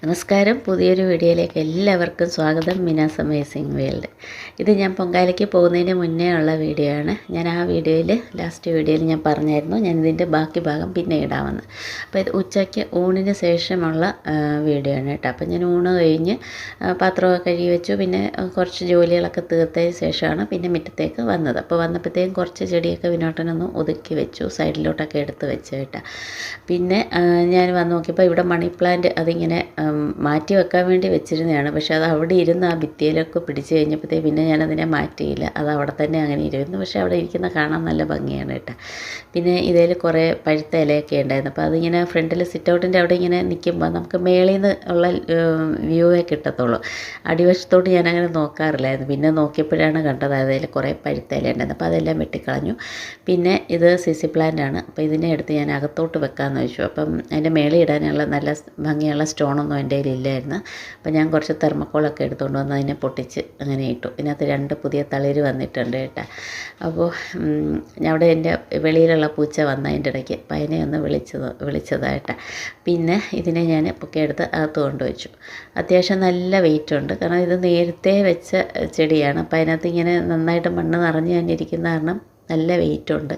നമസ്കാരം. പുതിയൊരു വീഡിയോയിലേക്ക് എല്ലാവർക്കും സ്വാഗതം. മിനാസ് അമേസിംഗ് വേൾഡ്. ഇത് ഞാൻ പൊങ്കാലയ്ക്ക് പോകുന്നതിന് മുന്നേ ഉള്ള വീഡിയോ ആണ്. ഞാൻ ആ വീഡിയോയിൽ ലാസ്റ്റ് വീഡിയോയിൽ ഞാൻ പറഞ്ഞായിരുന്നു ഞാനിതിൻ്റെ ബാക്കി ഭാഗം പിന്നെ ഇടാമെന്ന്. അപ്പോൾ ഇത് ഉച്ചയ്ക്ക് ഊണിന് ശേഷമുള്ള വീഡിയോ ആണ് കേട്ടോ. അപ്പോൾ ഞാൻ ഊണ് കഴിഞ്ഞ് പാത്രമൊക്കെ കഴുകി വെച്ചു. പിന്നെ കുറച്ച് ജോലികളൊക്കെ തീർത്തതിന് ശേഷമാണ് പിന്നെ മുറ്റത്തേക്ക് വന്നത്. അപ്പോൾ വന്നപ്പോഴത്തേക്കും കുറച്ച് ചെടിയൊക്കെ വിനോട്ടനൊന്ന് ഒതുക്കി വെച്ചു, സൈഡിലോട്ടൊക്കെ എടുത്ത് വെച്ച് കേട്ടോ. പിന്നെ ഞാൻ വന്ന് നോക്കിയപ്പോൾ ഇവിടെ മണി പ്ലാന്റ് അതിങ്ങനെ മാറ്റി വെക്കാൻ വേണ്ടി വെച്ചിരുന്നതാണ്. പക്ഷേ അത് അവിടെ ഇരുന്ന് ആ ഭിത്തിയിലൊക്കെ പിടിച്ച് കഴിഞ്ഞപ്പോഴത്തേക്ക് പിന്നെ ഞാനതിനെ മാറ്റിയില്ല. അത് അവിടെ തന്നെ അങ്ങനെ ഇരുന്നു. പക്ഷേ അവിടെ ഇരിക്കുന്ന കാണാൻ നല്ല ഭംഗിയാണ് കേട്ടോ. പിന്നെ ഇതിൽ കുറേ പഴുത്ത ഇലയൊക്കെ ഉണ്ടായിരുന്നു. അപ്പോൾ അതിങ്ങനെ ഫ്രണ്ടിൽ സിറ്റ് ഔട്ടിൻ്റെ അവിടെ ഇങ്ങനെ നിൽക്കുമ്പോൾ നമുക്ക് മേളിൽ നിന്ന് ഉള്ള വ്യൂവേ കിട്ടത്തുള്ളൂ. അടിവശത്തോട്ട് ഞാനങ്ങനെ നോക്കാറില്ലായിരുന്നു. പിന്നെ നോക്കിയപ്പോഴാണ് കണ്ടത് അതിൽ കുറേ പഴുത്ത ഇല ഉണ്ടായിരുന്നു. അപ്പോൾ അതെല്ലാം വെട്ടിക്കളഞ്ഞു. പിന്നെ ഇത് സിസി പ്ലാന്റ് ആണ്. അപ്പോൾ ഇതിനെ എടുത്ത് ഞാൻ അകത്തോട്ട് വെക്കാമെന്ന് വെച്ചു. അപ്പം അതിൻ്റെ മേളിൽ ഇടാനുള്ള നല്ല ഭംഗിയുള്ള സ്റ്റോണൊന്നും എൻ്റെ കയ്യിലില്ലായിരുന്നു. അപ്പോൾ ഞാൻ കുറച്ച് തെർമക്കോളൊക്കെ എടുത്തുകൊണ്ട് വന്ന് അതിനെ പൊട്ടിച്ച് അങ്ങനെ ഇട്ടു. ഇതിനകത്ത് 2 പുതിയ തളിര് വന്നിട്ടുണ്ട് കേട്ടോ. അപ്പോൾ അവിടെ എൻ്റെ വെളിയിലുള്ള പൂച്ച വന്ന അതിൻ്റെ ഇടയ്ക്ക് അപ്പോൾ അതിനെ ഒന്ന് വിളിച്ചതായിട്ടാണ്. പിന്നെ ഇതിനെ ഞാൻ പൊക്കിയെടുത്ത് അകത്ത് കൊണ്ടുവച്ചു. അത്യാവശ്യം നല്ല വെയിറ്റ് ഉണ്ട്. കാരണം ഇത് നേരത്തെ വെച്ച ചെടിയാണ്. അപ്പോൾ അതിനകത്ത് ഇങ്ങനെ നന്നായിട്ട് മണ്ണ് നിറഞ്ഞ് തന്നെ ഇരിക്കുന്ന കാരണം നല്ല വെയിറ്റുണ്ട്.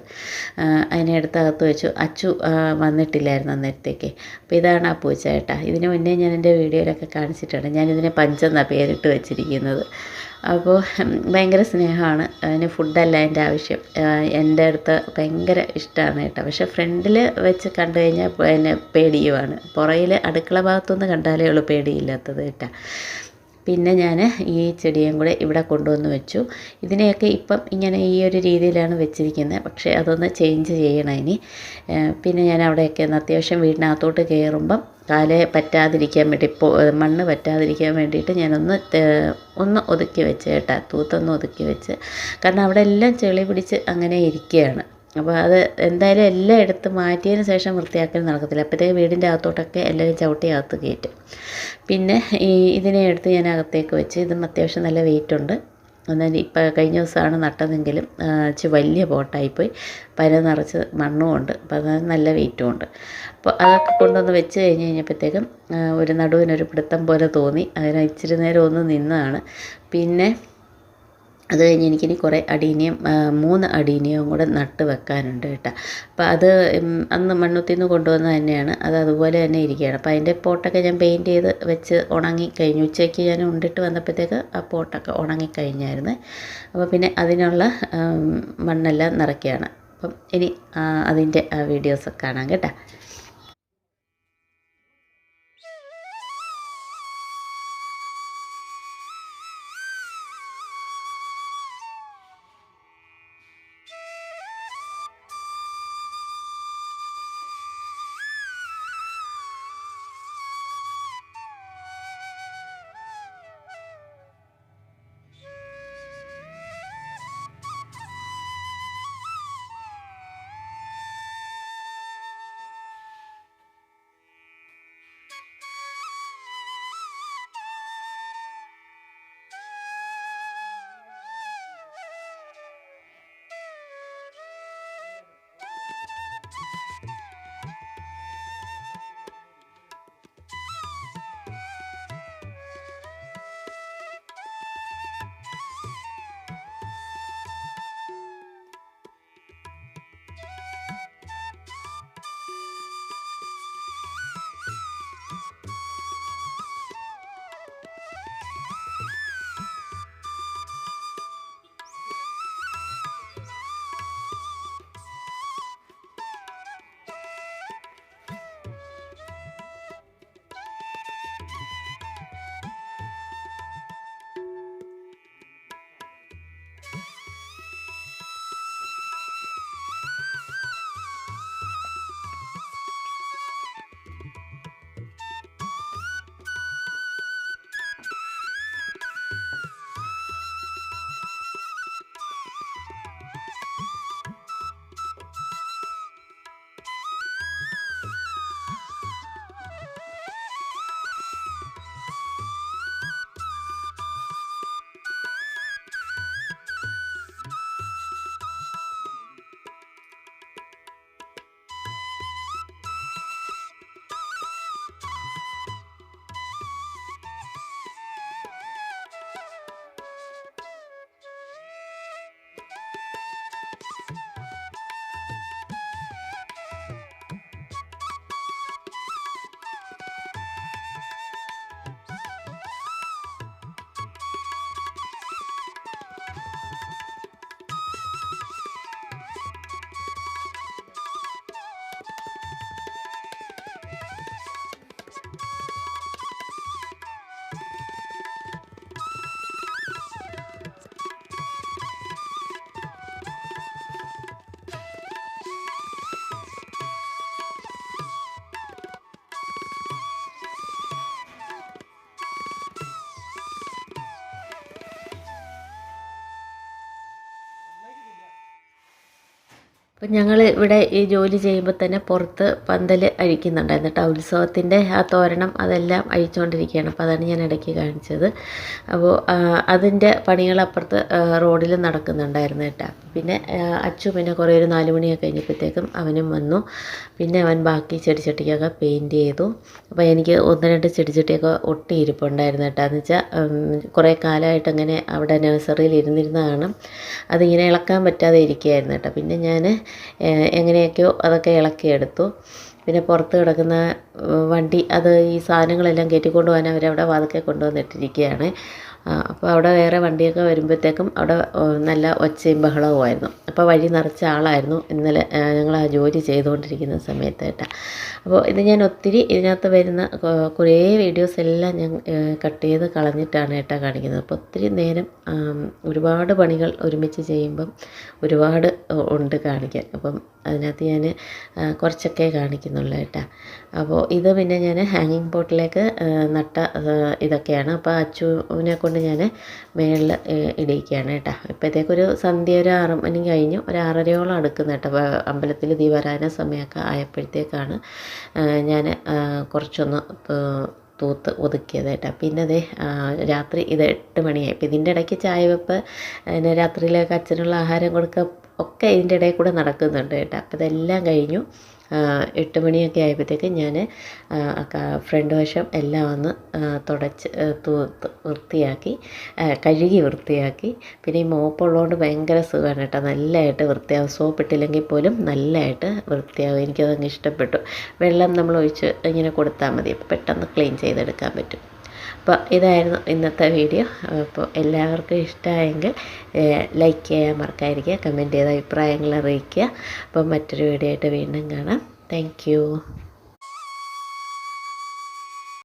അതിനെ എടുത്തകത്ത് വെച്ചു. അച്ചു വന്നിട്ടില്ലായിരുന്നു അന്നേരത്തേക്ക്. അപ്പോൾ ഇതാണ് ആ പൂച്ച കേട്ടോ. ഇതിന് മുന്നേ ഞാൻ എൻ്റെ വീഡിയോയിലൊക്കെ കാണിച്ചിട്ടുണ്ട്. ഞാനിതിനെ പഞ്ചെന്നാണ് പേരിട്ട് വെച്ചിരിക്കുന്നത്. അപ്പോൾ ഭയങ്കര സ്നേഹമാണ്. അതിന് ഫുഡല്ല അതിൻ്റെ ആവശ്യം. എൻ്റെ അടുത്ത് ഭയങ്കര ഇഷ്ടമാണ് കേട്ടോ. പക്ഷേ ഫ്രണ്ടിൽ വെച്ച് കണ്ടു കഴിഞ്ഞാൽ എന്നെ പേടിയുമാണ്. പുറയിൽ അടുക്കള ഭാഗത്തുനിന്ന് കണ്ടാലേ ഉള്ളൂ പേടിയില്ലാത്തത് കേട്ടോ. പിന്നെ ഞാൻ ഈ ചെടിയും കൂടെ ഇവിടെ കൊണ്ടുവന്ന് വെച്ചു. ഇതിനെയൊക്കെ ഇപ്പം ഇങ്ങനെ ഈ ഒരു രീതിയിലാണ് വെച്ചിരിക്കുന്നത്. പക്ഷേ അതൊന്ന് ചേഞ്ച് ചെയ്യണം ഇനി. പിന്നെ ഞാൻ അവിടെയൊക്കെ അത്യാവശ്യം വീടിനകത്തോട്ട് കയറുമ്പം കാല് പറ്റാതിരിക്കാൻ വേണ്ടി മണ്ണ് പറ്റാതിരിക്കാൻ വേണ്ടിയിട്ട് ഞാനൊന്ന് ഒതുക്കി വെച്ച് കേട്ടോ. തൂത്തൊന്ന് ഒതുക്കി വെച്ച്. കാരണം അവിടെ എല്ലാം ചെളി പിടിച്ച് അങ്ങനെ ഇരിക്കുകയാണ്. അപ്പോൾ അത് എന്തായാലും എല്ലാം എടുത്ത് മാറ്റിയതിന് ശേഷം വൃത്തിയാക്കൽ നടക്കത്തില്ല. അപ്പോഴത്തേക്ക് വീടിൻ്റെ അകത്തോട്ടൊക്കെ എല്ലാവരും ചവിട്ടി അകത്ത് കയറ്റും. പിന്നെ ഇതിനെ എടുത്ത് ഞാൻ അകത്തേക്ക് വെച്ച്. ഇതും അത്യാവശ്യം നല്ല വെയിറ്റ് ഉണ്ട്. എന്നാൽ ഇപ്പം കഴിഞ്ഞ ദിവസമാണ് നട്ടതെങ്കിലും വലിയ പോട്ടായിപ്പോയി. പര നിറച്ച് മണ്ണും ഉണ്ട്. അപ്പോൾ അത് നല്ല വെയിറ്റും ഉണ്ട്. അപ്പോൾ അതൊക്കെ കൊണ്ടുവന്ന് വെച്ച് കഴിഞ്ഞപ്പോഴത്തേക്കും ഒരു നടുവിനൊരു പിടുത്തം പോലെ തോന്നി. അതിന് ഇച്ചിരി നേരം ഒന്ന് നിന്നതാണ്. പിന്നെ അത് കഴിഞ്ഞ് എനിക്കിനി കുറേ അടീനിയം 3 അടീനിയവും കൂടെ നട്ട് വെക്കാനുണ്ട് കേട്ടോ. അപ്പോൾ അത് അന്ന് മണ്ണുത്തിൽ നിന്ന് കൊണ്ടുവന്നത് തന്നെയാണ്. അത് അതുപോലെ തന്നെ ഇരിക്കുകയാണ്. അപ്പോൾ അതിൻ്റെ പോട്ടൊക്കെ ഞാൻ പെയിൻറ്റ് ചെയ്ത് വെച്ച് ഉണങ്ങി കഴിഞ്ഞു. ഉച്ചയ്ക്ക് ഞാൻ ഉണ്ടിട്ട് വന്നപ്പോഴത്തേക്ക് ആ പോട്ടൊക്കെ ഉണങ്ങിക്കഴിഞ്ഞായിരുന്നു. അപ്പോൾ പിന്നെ അതിനുള്ള മണ്ണെല്ലാം നിറയ്ക്കുകയാണ്. അപ്പം ഇനി അതിൻ്റെ വീഡിയോസൊക്കെ കാണാം കേട്ടോ. അപ്പം ഞങ്ങൾ ഇവിടെ ഈ ജോലി ചെയ്യുമ്പോൾ തന്നെ പുറത്ത് പന്തൽ അഴിക്കുന്നുണ്ടായിരുന്നു കേട്ടോ. ഉത്സവത്തിൻ്റെ ആ തോരണം അതെല്ലാം അഴിച്ചുകൊണ്ടിരിക്കുകയാണ്. അപ്പോൾ അതാണ് ഞാൻ ഇടയ്ക്ക് കാണിച്ചത്. അപ്പോൾ അതിൻ്റെ പണികൾ അപ്പുറത്ത് റോഡിൽ നടക്കുന്നുണ്ടായിരുന്നു കേട്ടോ. പിന്നെ അച്ചു പിന്നെ കുറേ ഒരു 4 മണിയൊക്കെ കഴിഞ്ഞപ്പോഴത്തേക്കും അവനും വന്നു. പിന്നെ അവൻ ബാക്കി ചെടിച്ചട്ടിക്കൊക്കെ പെയിൻറ്റ് ചെയ്തു. അപ്പോൾ എനിക്ക് 1-2 ചെടിച്ചട്ടിയൊക്കെ ഒട്ടിയിരിപ്പുണ്ടായിരുന്നു കേട്ടോ. എന്ന് വെച്ചാൽ കുറേ കാലമായിട്ട് അങ്ങനെ അവിടെ നഴ്സറിയിൽ ഇരുന്നിരുന്നതാണ്. അതിങ്ങനെ ഇളക്കാൻ പറ്റാതെ ഇരിക്കുകയായിരുന്നു കേട്ടോ. പിന്നെ ഞാൻ എങ്ങനെയൊക്കെയോ അതൊക്കെ ഇളക്കിയെടുത്തു. പിന്നെ പുറത്ത് കിടക്കുന്ന വണ്ടി അത് ഈ സാധനങ്ങളെല്ലാം കയറ്റിക്കൊണ്ട് പോകാൻ അവരവിടെ വാതിക്കെ കൊണ്ടുവന്നിട്ടിരിക്കുകയാണ്. അപ്പോൾ അവിടെ വേറെ വണ്ടിയൊക്കെ വരുമ്പോഴത്തേക്കും അവിടെ നല്ല ഒച്ചയും ബഹളവുമായിരുന്നു. അപ്പോൾ വഴി നിറച്ച ആളായിരുന്നു ഇന്നലെ ഞങ്ങൾ ആ ജോലി ചെയ്തുകൊണ്ടിരിക്കുന്ന സമയത്ത് കേട്ടോ. അപ്പോൾ ഇത് ഞാൻ ഒത്തിരി ഇതിനകത്ത് വരുന്ന കുറേ വീഡിയോസ് എല്ലാം ഞാൻ കട്ട് ചെയ്ത് കളഞ്ഞിട്ടാണ് കേട്ടോ കാണിക്കുന്നത്. അപ്പോൾ ഒത്തിരി നേരം ഒരുപാട് പണികൾ ഒരുമിച്ച് ചെയ്യുമ്പം ഒരുപാട് ഉണ്ട് കാണിക്കാൻ. അപ്പം അതിനകത്ത് ഞാൻ കുറച്ചൊക്കെ കാണിക്കുന്നുള്ളൂ കേട്ടോ. അപ്പോൾ ഇത് പിന്നെ ഞാൻ ഹാങ്ങിങ് പോട്ടിലേക്ക് നട്ട ഇതൊക്കെയാണ്. അപ്പോൾ അച്ചുവിനെ കൊണ്ട് ഞാൻ മേളിൽ ഇടിയിക്കുകയാണ് കേട്ടോ. ഇപ്പോഴത്തേക്കൊരു സന്ധ്യ ഒരു 6 മണി കഴിഞ്ഞു, ഒരു 6:30 അടുക്കുന്ന കേട്ടോ. അമ്പലത്തിൽ ദീപാരാധന സമയമൊക്കെ ആയപ്പോഴത്തേക്കാണ് ഞാൻ കുറച്ചൊന്ന് തൂത്ത് ഒതുക്കിയത് കേട്ടോ. പിന്നെ അതേ രാത്രി ഇത് 8 മണിയായി. അപ്പോൾ ഇതിൻ്റെ ഇടയ്ക്ക് ചായ വെപ്പ്, പിന്നെ രാത്രിയിലേക്ക് അച്ഛനുള്ള ആഹാരം കൊടുക്കുക ഒക്കെ ഇതിൻ്റെ ഇടയിൽ കൂടെ നടക്കുന്നുണ്ട് കേട്ടോ. അപ്പോൾ ഇതെല്ലാം കഴിഞ്ഞു 8 മണിയൊക്കെ ആയപ്പോഴത്തേക്ക് ഞാൻ ഫ്രണ്ട് വശം എല്ലാം ഒന്ന് തുടച്ച് തൂത്ത് വൃത്തിയാക്കി കഴുകി വൃത്തിയാക്കി. പിന്നെ ഈ മോപ്പുള്ളതുകൊണ്ട് ഭയങ്കര സുഖമാണ് കേട്ടോ. നല്ലതായിട്ട് വൃത്തിയാകും. സോപ്പിട്ടില്ലെങ്കിൽ പോലും നല്ലതായിട്ട് വൃത്തിയാകും. എനിക്കതങ്ങ് ഇഷ്ടപ്പെട്ടു. വെള്ളം നമ്മൾ ഒഴിച്ച് ഇങ്ങനെ കൊടുത്താൽ മതി. അപ്പോൾ പെട്ടെന്ന് ക്ലീൻ ചെയ്തെടുക്കാൻ പറ്റും. അപ്പോൾ ഇതായിരുന്നു ഇന്നത്തെ വീഡിയോ. അപ്പോൾ എല്ലാവർക്കും ഇഷ്ടമായെങ്കിൽ ലൈക്ക് ചെയ്യാൻ മറക്കാതിരിക്കുക, കമൻറ്റ് ചെയ്ത് അഭിപ്രായങ്ങൾ അറിയിക്കുക. അപ്പോൾ മറ്റൊരു വീഡിയോ ആയിട്ട് വീണ്ടും കാണാം. Thank you.